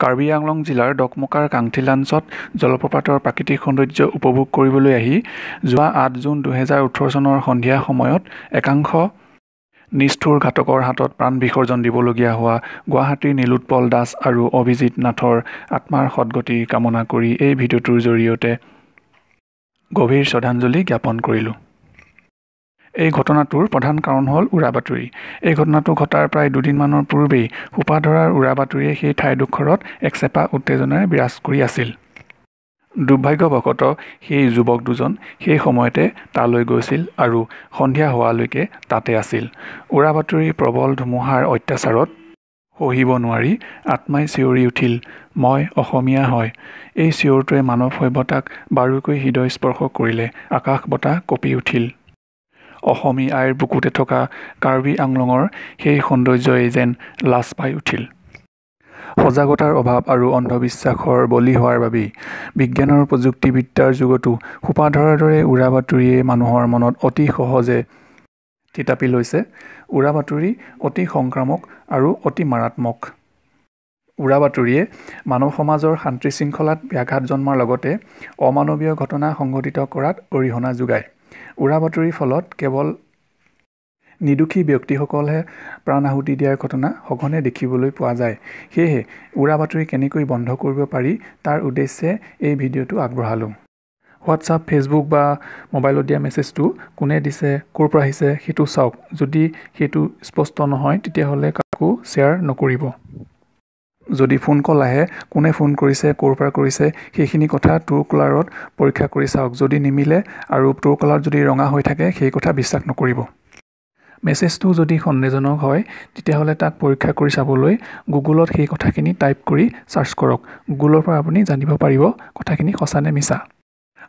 কাৰ্বি আংলং জিলাৰ ডক মোকাৰ কাংথিলাংছত জলপ্ৰপাতৰ প্ৰাকৃতিক সৌন্দৰ্য উপভোগ কৰিবলৈ আহি যোৱা ৮ জুন ২০১৮ চনৰ সন্ধিয়া সময়ত একাংশ নিষ্ঠুৰ ঘাতকৰ হাতত প্ৰাণ বিসৰ্জন দিবলগীয়া হোৱা গুৱাহাটীৰ নীলোৎপল দাস আৰু অভিজিৎ নাথৰ আত্মাৰ সদ্গতি কামনা কৰি এই ভিডিঅ'টোৰ জৰিয়তে গভীৰ শ্ৰদ্ধাঞ্জলি জ্ঞাপন কৰিলোঁ। এই ঘটনাটোৰ প্ৰধান কাৰণ হ'ল উৰাবাতৰি। এই ঘটনাটো ঘটাৰ প্ৰায় দুদিনমানৰ পূৰ্বেই হোপা ধৰাৰ উৰাবাতৰিয়ে সেই ঠাইডোখৰত এক চেপা উত্তেজনাৰে বিৰাজ কৰি আছিল। দুৰ্ভাগ্যবশতঃ সেই যুৱক দুজন সেই সময়তে তালৈ গৈছিল আৰু সন্ধিয়া হোৱালৈকে তাতে আছিল। উৰাবাতৰিৰ প্ৰবল ধুমুহাৰ অত্যাচাৰত সহিব নোৱাৰি আত্মাই চিঞৰি উঠিল, মই অসমীয়া হয়। এই চিঞৰটোৱে মানৱ সভ্যতাক বাৰুকৈ হৃদয় স্পৰ্শ কৰিলে। আকাশ বতাহ কঁপি উঠিল। অসমী আইৰ বুকুতে থকা কাৰ্বি আংলঙৰ সেই সৌন্দৰ্যই যেন লাজ পাই উঠিল। সজাগতাৰ অভাৱ আৰু অন্ধবিশ্বাসৰ বলি হোৱাৰ বাবেই বিজ্ঞানৰ প্ৰযুক্তিবিদ্যাৰ যুগতো হোপা ধৰাৰ দৰে উৰাবাতৰিয়ে মানুহৰ মনত অতি সহজে থিতাপি লৈছে। উৰাবাতৰি অতি সংক্ৰামক আৰু অতি মাৰাত্মক। উৰাবাতৰিয়ে মানৱ সমাজৰ শান্তি শৃংখলাত ব্যাঘাত জন্মাৰ লগতে অমানৱীয় ঘটনা সংঘটিত কৰাত অৰিহণা যোগায়। উৰাবাতৰিৰ ফলত কেৱল নিৰ্দোষী ব্যক্তিসকলহে প্ৰাণ আহুতি দিয়াৰ ঘটনা সঘনে দেখিবলৈ পোৱা যায়। সেয়েহে উৰাবাতৰি কেনেকৈ বন্ধ কৰিব পাৰি তাৰ উদ্দেশ্যে এই ভিডিঅ'টো আগবঢ়ালোঁ। হোৱাটছআপ, ফেচবুক বা মোবাইলত দিয়া মেছেজটো কোনে দিছে, ক'ৰ পৰা আহিছে সেইটো চাওক। যদি সেইটো স্পষ্ট নহয় তেতিয়াহ'লে কাকো শ্বেয়াৰ নকৰিব। যদি ফোন কল আহে, কোনে ফোন কৰিছে, ক'ৰ পৰা কৰিছে সেইখিনি কথা ট্ৰু কলাৰত পৰীক্ষা কৰি চাওক। যদি নিমিলে আৰু ট্ৰু কলাৰত যদি ৰঙা হৈ থাকে সেই কথা বিশ্বাস নকৰিব। মেছেজটো যদি সন্দেহজনক হয় তেতিয়াহ'লে তাক পৰীক্ষা কৰি চাবলৈ গুগলত সেই কথাখিনি টাইপ কৰি চাৰ্চ কৰক। গুগলৰ পৰা আপুনি জানিব পাৰিব কথাখিনি সঁচা নে মিছা।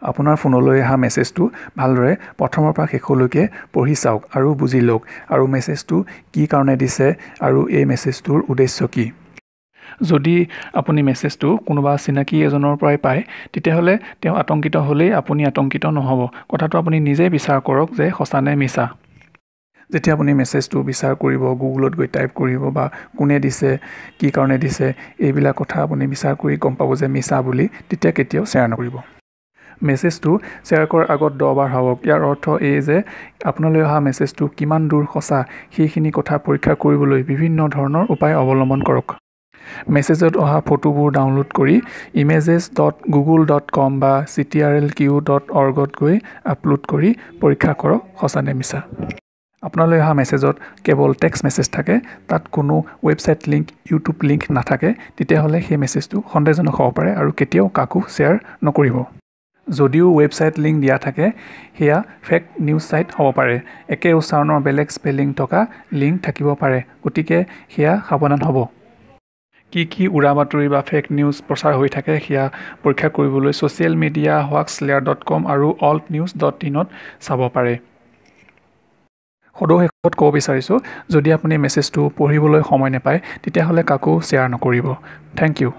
আপোনাৰ ফোনলৈ অহা মেছেজটো ভালদৰে প্ৰথমৰ পৰা শেষলৈকে পঢ়ি চাওক আৰু বুজি লওক আৰু মেছেজটো কি কাৰণে দিছে আৰু এই মেছেজটোৰ উদ্দেশ্য কি। যদি আপুনি মেছেজটো কোনোবা চিনাকি এজনৰ পৰাই পায় তেতিয়াহ'লে তেওঁ আতংকিত হ'লেই আপুনি আতংকিত নহ'ব। কথাটো আপুনি নিজেই বিচাৰ কৰক যে সঁচা নে মিছা। যেতিয়া আপুনি মেছেজটো বিচাৰ কৰিব, গুগলত গৈ টাইপ কৰিব বা কোনে দিছে, কি কাৰণে দিছে, এইবিলাক কথা আপুনি বিচাৰ কৰি গম পাব যে মিছা বুলি, তেতিয়া কেতিয়াও শ্বেয়াৰ নকৰিব। মেছেজটো শ্বেয়াৰ কৰাৰ আগত 10 বাৰ ভাবক। ইয়াৰ অৰ্থ এই যে আপোনালৈ অহা মেছেজটো কিমান দূৰ সঁচা সেইখিনি কথা পৰীক্ষা কৰিবলৈ বিভিন্ন ধৰণৰ উপায় অৱলম্বন কৰক। মেছেজত অহা ফটোবোৰ ডাউনলোড কৰি images.google.com বা ctrlq.org-ত গৈ আপলোড কৰি পৰীক্ষা কৰক সঁচা নে মিছা। আপোনালৈ অহা মেছেজত কেৱল টেক্সট মেছেজ থাকে, তাত কোনো ৱেবছাইট লিংক, ইউটিউব লিংক নাথাকে, তেতিয়াহ'লে সেই মেছেজটো সন্দেহজনক হ'ব পাৰে আৰু কেতিয়াও কাকো শ্বেয়াৰ নকৰিব। যদিও ৱেবছাইট লিংক দিয়া থাকে সেয়া ফেক নিউজ ছাইট হ'ব পাৰে। একে উচ্চাৰণৰ বেলেগ স্পেলিং থকা লিংক থাকিব পাৰে, গতিকে সেয়া সাৱধান হ'ব। কি উৰাবাতৰি বা ফেক নিউজ প্ৰচাৰ হৈ থাকে সেয়া পৰীক্ষা কৰিবলৈ ছ'চিয়েল মিডিয়া hoaxslayer.com আৰু altnews.in-ত চাব পাৰে। সদশেষত ক'ব বিচাৰিছোঁ, যদি আপুনি মেছেজটো পঢ়িবলৈ সময় নাপায় তেতিয়াহ'লে কাকো শ্বেয়াৰ নকৰিব। Thank U.